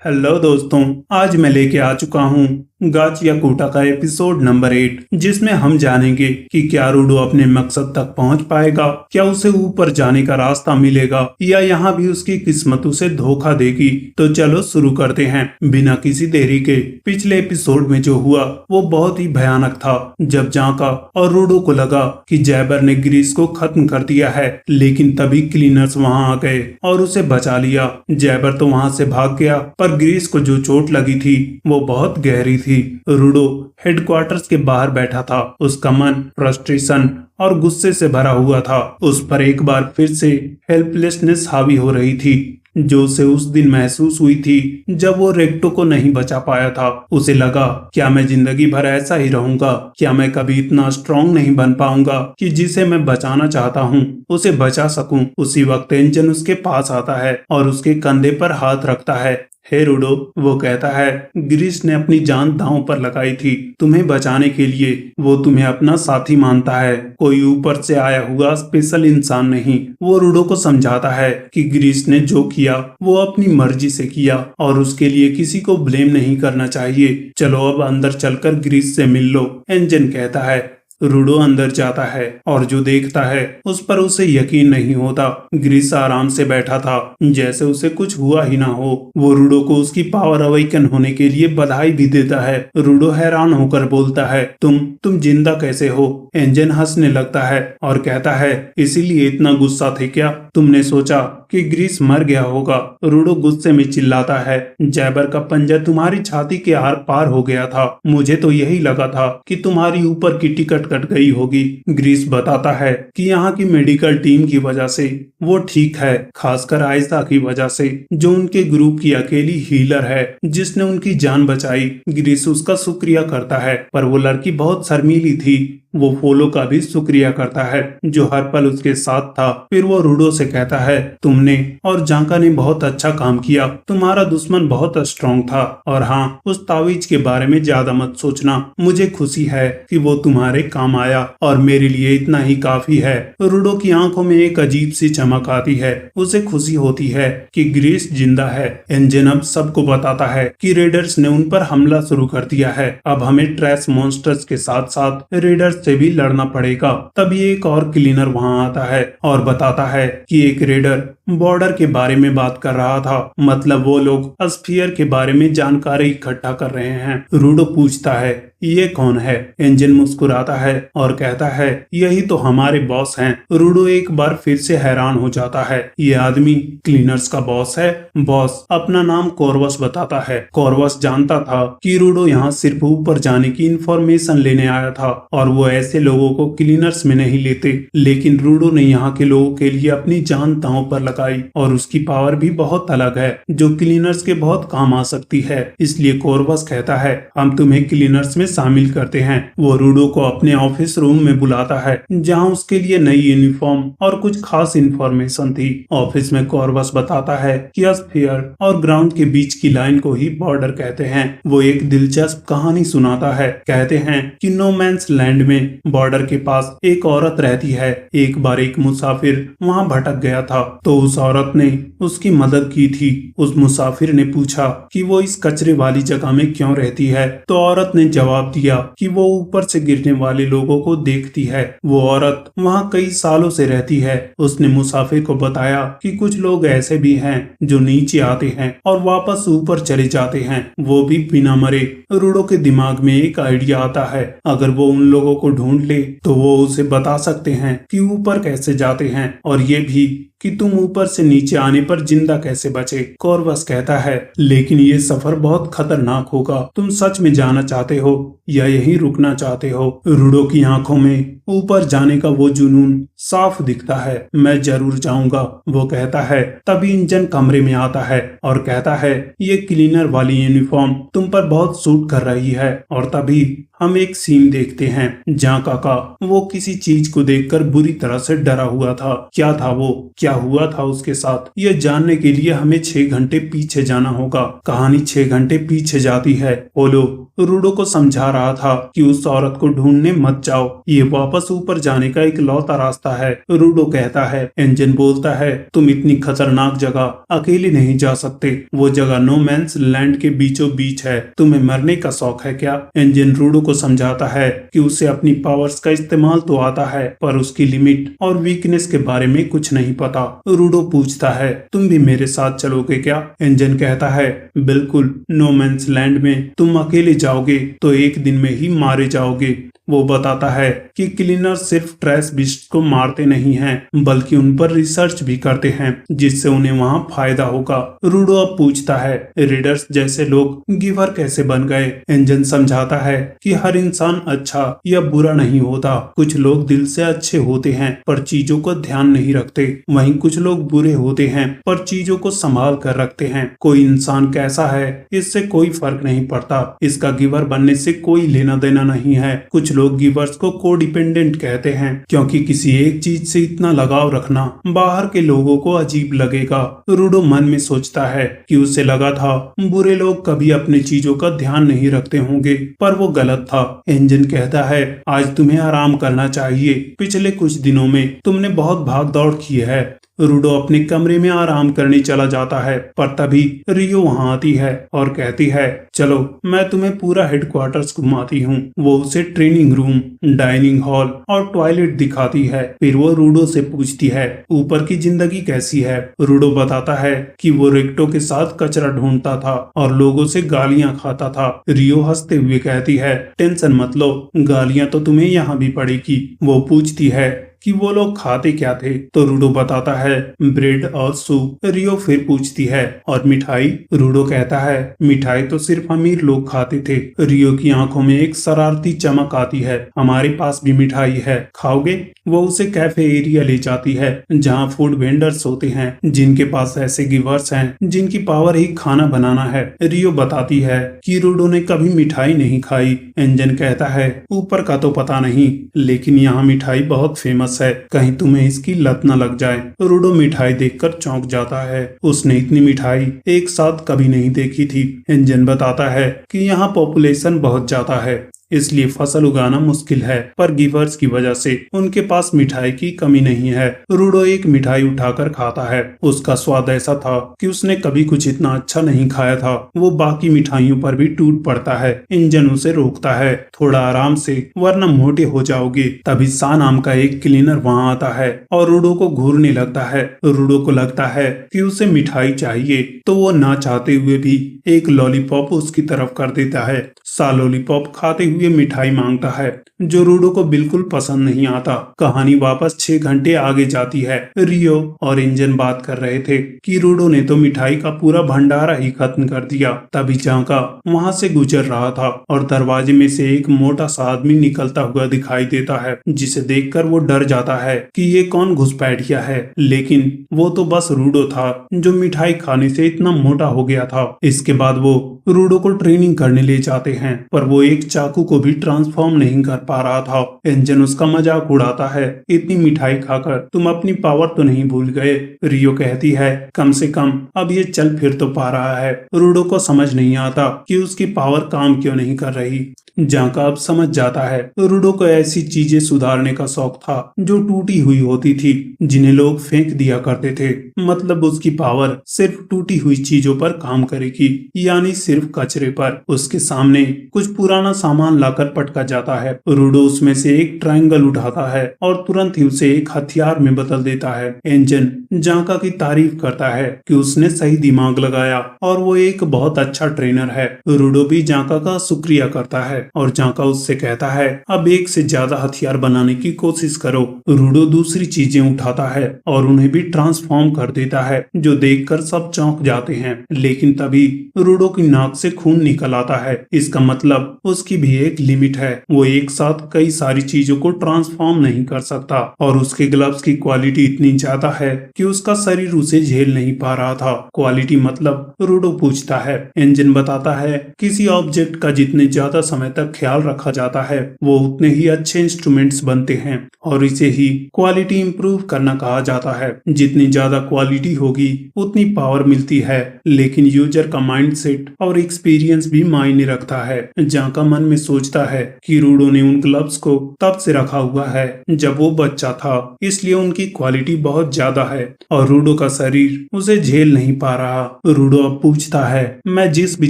Hello दोस्तों, आज मैं लेके आ चुका हूँ गाचियाकूटा का एपिसोड नंबर 8, जिसमें हम जानेंगे कि क्या रूडो अपने मकसद तक पहुंच पाएगा, क्या उसे ऊपर जाने का रास्ता मिलेगा या यहाँ भी उसकी किस्मत उसे धोखा देगी। तो चलो शुरू करते हैं बिना किसी देरी के। पिछले एपिसोड में जो हुआ वो बहुत ही भयानक था, जब जाका और रूडो को लगा कि जैबर ने ग्रीस को खत्म कर दिया है, लेकिन तभी क्लीनर्स वहाँ आ गए और उसे बचा लिया। जैबर तो वहाँ से भाग गया, पर ग्रीस को जो चोट लगी थी वो बहुत गहरी थी। रूडो हेडक्वार्टर्स के बाहर बैठा था। उसका मन फ्रस्ट्रेशन और गुस्से से भरा हुआ था। उस पर एक बार फिर से हेल्पलेसनेस हावी हो रही थी, जो उसे उस दिन महसूस हुई थी जब वो रेक्टो को नहीं बचा पाया था। उसे लगा, क्या मैं जिंदगी भर ऐसा ही रहूंगा? क्या मैं कभी इतना स्ट्रांग नहीं बन पाऊंगा कि जिसे मैं बचाना चाहता हूँ उसे बचा सकूं? उसी वक्त एंजन उसके पास आता है और उसके कंधे पर हाथ रखता है। हे रूडो, वो कहता है, ग्रीस ने अपनी जान दांव पर लगाई थी तुम्हें बचाने के लिए। वो तुम्हें अपना साथी मानता है, कोई ऊपर से आया हुआ स्पेशल इंसान नहीं। वो रूडो को समझाता है कि ग्रीस ने जो किया वो अपनी मर्जी से किया और उसके लिए किसी को ब्लेम नहीं करना चाहिए। चलो अब अंदर चलकर ग्रीस से मिल लो, एंजन कहता है। रूडो अंदर जाता है और जो देखता है उस पर उसे यकीन नहीं होता। ग्रीस आराम से बैठा था, जैसे उसे कुछ हुआ ही ना हो। वो रूडो को उसकी पावर अवेकन होने के लिए बधाई भी देता है। रूडो हैरान होकर बोलता है, तुम जिंदा कैसे हो? एंजन हंसने लगता है और कहता है, इसीलिए इतना गुस्सा थे क्या? तुमने सोचा कि ग्रीस मर गया होगा? रूडो गुस्से में चिल्लाता है, जैबर का पंजा तुम्हारी छाती के आर पार हो गया था। मुझे तो यही लगा था कि तुम्हारी ऊपर की टिकट कट गई होगी। ग्रीस बताता है कि यहाँ की मेडिकल टीम की वजह से वो ठीक है, खासकर आयशा की वजह से, जो उनके ग्रुप की अकेली हीलर है जिसने उनकी जान बचाई। ग्रीस उसका शुक्रिया करता है, पर वो लड़की बहुत शर्मीली थी। वो फोलो का भी शुक्रिया करता है जो हर पल उसके साथ था। फिर वो रूडो से कहता है, तुमने और जाका ने बहुत अच्छा काम किया। तुम्हारा दुश्मन बहुत स्ट्रांग था, और हाँ, उस तावीज के बारे में ज्यादा मत सोचना। मुझे खुशी है कि वो तुम्हारे काम आया और मेरे लिए इतना ही काफी है। रूडो की आंखों में एक अजीब सी चमक आती है। उसे खुशी होती है कि ग्रीस जिंदा है। एंजन अब सबको बताता है कि रेडर्स ने उन पर हमला शुरू कर दिया है। अब हमें ट्रैश मॉन्स्टर्स के साथ साथ रेडर्स से भी लड़ना पड़ेगा। तभी एक और क्लीनर वहां आता है और बताता है कि एक रेडर बॉर्डर के बारे में बात कर रहा था। मतलब वो लोग स्फीयर के बारे में जानकारी इकट्ठा कर रहे हैं। रूडो पूछता है, ये कौन है? एंजन मुस्कुराता है और कहता है, यही तो हमारे बॉस हैं। रूडो एक बार फिर से हैरान हो जाता है, ये आदमी क्लीनर्स का बॉस है? बॉस अपना नाम कॉर्वस बताता है। कॉर्वस जानता था कि रूडो यहाँ सिर्फ ऊपर जाने की इंफॉर्मेशन लेने आया था और वो ऐसे लोगों को क्लीनर्स में नहीं लेते, लेकिन रूडो ने यहाँ के लोगों के लिए अपनी जान दांव पर लगाई और उसकी पावर भी बहुत अलग है, जो क्लीनर्स के बहुत काम आ सकती है। इसलिए कॉर्वस कहता है, हम तुम्हें क्लीनर्स में शामिल करते हैं। वो रूडो को अपने ऑफिस रूम में बुलाता है, जहाँ उसके लिए नई यूनिफॉर्म और कुछ खास इंफॉर्मेशन थी। ऑफिस में कॉर्वस बताता है कि स्फीयर और ग्राउंड के बीच की लाइन को ही बॉर्डर कहते हैं। वो एक दिलचस्प कहानी सुनाता है। कहते हैं कि नो मैंस लैंड में बॉर्डर के पास एक औरत रहती है। एक बार एक मुसाफिर वहाँ भटक गया था, तो उस औरत ने उसकी मदद की थी। उस मुसाफिर ने पूछा कि वो इस कचरे वाली जगह में क्यों रहती है, तो औरत ने जवाब दिया कि वो ऊपर से गिरने वाले लोगों को देखती है। वो औरत वहाँ कई सालों से रहती है। उसने मुसाफिर को बताया कि कुछ लोग ऐसे भी हैं जो नीचे आते हैं और वापस ऊपर चले जाते हैं, वो भी बिना मरे। रूडो के दिमाग में एक आइडिया आता है, अगर वो उन लोगों को ढूंढ ले तो वो उसे बता सकते हैं कि ऊपर कैसे जाते हैं, और ये भी कि तुम ऊपर से नीचे आने पर जिंदा कैसे बचे। कॉर्वस कहता है, लेकिन ये सफर बहुत खतरनाक होगा। तुम सच में जाना चाहते हो या यहीं रुकना चाहते हो? रूडो की आंखों में ऊपर जाने का वो जुनून साफ दिखता है। मैं जरूर जाऊंगा, वो कहता है। तभी इंजन कमरे में आता है और कहता है, ये क्लीनर वाली यूनिफॉर्म तुम पर बहुत सूट कर रही है। और तभी हम एक सीन देखते हैं जहाँ काका वो किसी चीज को देखकर बुरी तरह से डरा हुआ था। क्या था वो, क्या हुआ था उसके साथ, यह जानने के लिए हमें 6 घंटे पीछे जाना होगा। कहानी 6 घंटे पीछे जाती है। ओलो रूडो को समझा रहा था कि उस औरत को ढूंढने मत जाओ, ये वापस ऊपर जाने का इकलौता रास्ता है। रूडो कहता है। एंजन बोलता है, तुम इतनी खतरनाक जगह अकेले नहीं जा सकते, वो जगह नो मैंस लैंड के बीचों बीच है, तुम्हें मरने का शौक है क्या? एंजन रूडो को समझाता है कि उसे अपनी पावर्स का इस्तेमाल तो आता है पर उसकी लिमिट और वीकनेस के बारे में कुछ नहीं पता। रूडो पूछता है, तुम भी मेरे साथ चलोगे क्या? एंजन कहता है, बिल्कुल, नो मैंस लैंड में तुम अकेले जाओगे तो एक दिन में ही मारे जाओगे। वो बताता है कि क्लीनर सिर्फ ट्रैश बीस्ट को मारते नहीं हैं बल्कि उन पर रिसर्च भी करते हैं जिससे उन्हें वहाँ फायदा होगा। रूडो अब पूछता है, रेडर्स जैसे लोग गिवर कैसे बन गए? एंजन समझाता है कि हर इंसान अच्छा या बुरा नहीं होता, कुछ लोग दिल से अच्छे होते हैं पर चीजों को ध्यान नहीं रखते, वहीं कुछ लोग बुरे होते हैं पर चीजों को संभाल कर रखते हैं। कोई इंसान कैसा है इससे कोई फर्क नहीं पड़ता, इसका गिवर बनने से कोई लेना देना नहीं है। कुछ लोग गिवर्स को कोडिपेंडेंट कहते हैं क्योंकि किसी एक चीज से इतना लगाव रखना बाहर के लोगों को अजीब लगेगा। रूडो मन में सोचता है कि उसे लगा था बुरे लोग कभी अपनी चीजों का ध्यान नहीं रखते होंगे पर वो गलत था। एंजन कहता है, आज तुम्हें आराम करना चाहिए, पिछले कुछ दिनों में तुमने बहुत भाग दौड़ की है। रूडो अपने कमरे में आराम करने चला जाता है पर तभी रियो वहाँ आती है और कहती है, चलो मैं तुम्हें पूरा हेडक्वार्टर्स घुमाती हूँ। वो उसे ट्रेनिंग रूम, डाइनिंग हॉल और टॉयलेट दिखाती है। फिर वो रूडो से पूछती है, ऊपर की जिंदगी कैसी है? रूडो बताता है कि वो रिक्टो के साथ कचरा ढूंढता था और लोगों से गालियाँ खाता था। रियो हंसते हुए कहती है, टेंशन मत लो, गालियाँ तो तुम्हें यहाँ भी पड़ेगी। वो पूछती है कि वो लोग खाते क्या थे तो रूडो बताता है, ब्रेड और सूप। रियो फिर पूछती है, और मिठाई? रूडो कहता है, मिठाई तो सिर्फ अमीर लोग खाते थे। रियो की आंखों में एक शरारती चमक आती है, हमारे पास भी मिठाई है, खाओगे? वो उसे कैफे एरिया ले जाती है जहाँ फूड वेंडर्स होते हैं जिनके पास ऐसे गिवर्स हैं जिनकी पावर ही खाना बनाना है। रियो बताती है कि रूडो ने कभी मिठाई नहीं खाई। एंजन कहता है, ऊपर का तो पता नहीं लेकिन यहाँ मिठाई बहुत फेमस है, कहीं तुम्हें इसकी लत न लग जाए। रूडो मिठाई देखकर चौंक जाता है, उसने इतनी मिठाई एक साथ कभी नहीं देखी थी। एंजन बताता है कि यहाँ पॉपुलेशन बहुत ज्यादा है इसलिए फसल उगाना मुश्किल है पर गिवर्स की वजह से उनके पास मिठाई की कमी नहीं है। रूडो एक मिठाई उठाकर खाता है, उसका स्वाद ऐसा था कि उसने कभी कुछ इतना अच्छा नहीं खाया था। वो बाकी मिठाइयों पर भी टूट पड़ता है। इंजन उसे रोकता है, थोड़ा आराम से वरना मोटे हो जाओगे। तभी सा नाम का एक क्लीनर वहाँ आता है और रूडो को घूरने लगता है। रूडो को लगता है कि उसे मिठाई चाहिए तो वो ना चाहते हुए भी एक लॉलीपॉप उसकी तरफ कर देता है। सा लॉलीपॉप खाते हुए मिठाई मांगता है जो रूडो को बिल्कुल पसंद नहीं आता। कहानी वापस 6 घंटे आगे जाती है। रियो और इंजन बात कर रहे थे कि रूडो ने तो मिठाई का पूरा भंडारा ही खत्म कर दिया। तभी झांका वहां से गुजर रहा था और दरवाजे में से एक मोटा सा आदमी निकलता हुआ दिखाई देता है जिसे देखकर वो डर जाता है कि ये कौन घुसपैठिया है, लेकिन वो तो बस रूडो था जो मिठाई खाने से इतना मोटा हो गया था। इसके बाद वो रूडो को ट्रेनिंग करने ले जाते हैं पर वो एक चाकू को भी ट्रांसफॉर्म नहीं कर पा रहा था। एंजन उसका मजाक उड़ाता है, इतनी मिठाई खाकर तुम अपनी पावर तो नहीं भूल गए? रियो कहती है, कम से कम अब ये चल फिर तो पा रहा है। रूडो को समझ नहीं आता कि उसकी पावर काम क्यों नहीं कर रही। जांका अब समझ जाता है रूडो को ऐसी चीजें सुधारने का शौक था जो टूटी हुई होती थी, जिन्हें लोग फेंक दिया करते थे। मतलब उसकी पावर सिर्फ टूटी हुई चीजों पर काम करेगी, यानी सिर्फ कचरे पर। उसके सामने कुछ पुराना सामान लाकर पटका जाता है। रूडो उसमें से एक ट्रायंगल उठाता है और तुरंत ही उसे एक हथियार में बदल देता है। एंजन जांका की तारीफ करता है कि उसने सही दिमाग लगाया और वो एक बहुत अच्छा ट्रेनर है। रूडो भी जांका का शुक्रिया करता है और जांका उससे कहता है, अब एक से ज्यादा हथियार बनाने की कोशिश करो। रूडो दूसरी चीजें उठाता है और उन्हें भी ट्रांसफॉर्म कर देता है जो देखकर सब चौंक जाते हैं। लेकिन तभी रूडो की नाक से खून निकल आता है, इसका मतलब उसकी भी एक लिमिट है। वो एक साथ कई सारी चीजों को ट्रांसफॉर्म नहीं कर सकता और उसके ग्लव्स की क्वालिटी इतनी ज्यादा है कि उसका शरीर उसे झेल नहीं पा रहा था। क्वालिटी मतलब? रूडो पूछता है। एंजन बताता है, किसी ऑब्जेक्ट का जितने ज्यादा समय तक ख्याल रखा जाता है वो उतने ही अच्छे इंस्ट्रूमेंट्स बनते हैं और इसे ही क्वालिटी इंप्रूव करना कहा जाता है। जितनी ज्यादा क्वालिटी होगी उतनी पावर मिलती है, लेकिन यूजर का माइंडसेट और एक्सपीरियंस भी मायने रखता है। जाका मन में सोचता है कि रूडो ने उन ग्लव्स को तब से रखा हुआ है जब वो बच्चा था, इसलिए उनकी क्वालिटी बहुत ज्यादा है और रूडो का शरीर उसे झेल नहीं पा रहा। रूडो अब पूछता है, मैं जिस भी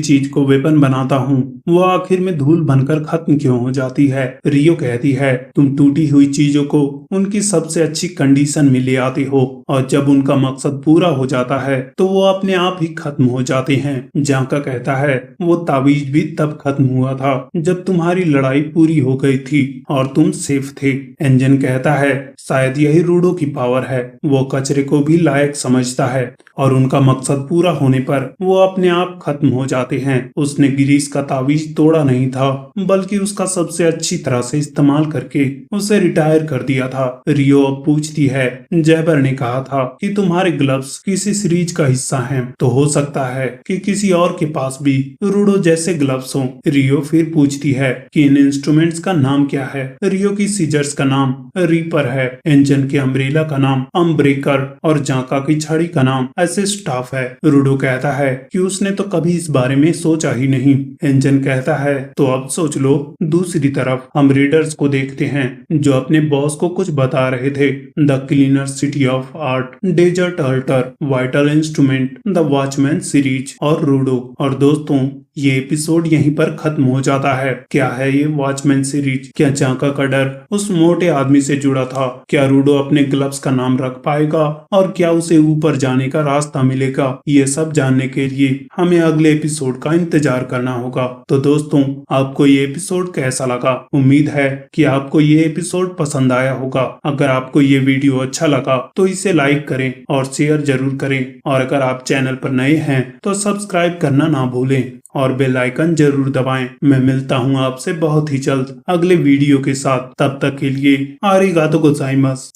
चीज को वेपन बनाता हूँ वो आखिर में धूल बनकर खत्म क्यों हो जाती है? रियो कहती है, तुम टूटी हुई चीजों को उनकी सबसे अच्छी कंडीशन में ले आते हो और जब उनका मकसद पूरा हो जाता है तो वो अपने आप ही खत्म हो जाते हैं। जाका कहता है, वो ताबीज भी तब खत्म हुआ था जब तुम्हारी लड़ाई पूरी हो गई थी और तुम सेफ थे। एंजन कहता है, शायद यही रूडो की पावर है। वो कचरे को भी लायक समझता है और उनका मकसद पूरा होने पर वो अपने आप खत्म हो जाते हैं। उसने गिरीश का ताबीज तोड़ा नहीं था, बल्कि उसका सबसे अच्छी तरह से इस्तेमाल करके उसे रिटायर कर दिया था। रियो अब पूछती है, जैबर ने कहा था कि तुम्हारे ग्लव्स किसी सीरीज का हिस्सा हैं, तो हो सकता है कि किसी और के पास भी रूडो जैसे ग्लव्स हों। रियो फिर पूछती है कि इन इंस्ट्रूमेंट्स का नाम क्या है। रियो की सीजर्स का नाम रीपर है, एंजन के अम्ब्रेला का नाम अम्ब्रेकर और जाका की छड़ी का नाम ऐसे स्टाफ है। रूडो कहता है कि उसने तो कभी इस बारे में सोचा ही नहीं। एंजन कहता है, तो अब सोच लो। दूसरी तरफ हम रीडर्स को देखते हैं जो अपने बॉस को कुछ बता रहे थे। The cleaner city of art, desert altar, vital instrument, the watchman series और रूडो। और दोस्तों, ये एपिसोड यहीं पर खत्म हो जाता है। क्या है ये वॉचमैन सीरीज? क्या जाका का डर उस मोटे आदमी से जुड़ा था? क्या रूडो अपने ग्लव्स का नाम रख पाएगा और क्या उसे ऊपर जाने का रास्ता मिलेगा? ये सब जानने के लिए हमें अगले एपिसोड का इंतजार करना होगा। तो दोस्तों, आपको ये एपिसोड कैसा लगा? उम्मीद है कि आपको ये एपिसोड पसंद आया होगा। अगर आपको ये वीडियो अच्छा लगा तो इसे लाइक करें और शेयर जरूर करें और अगर आप चैनल पर नए हैं तो सब्सक्राइब करना ना भूलें और बेल आइकन जरूर दबाएं। मैं मिलता हूं आपसे बहुत ही जल्द अगले वीडियो के साथ। तब तक के लिए आरिगातो गोजाइमास।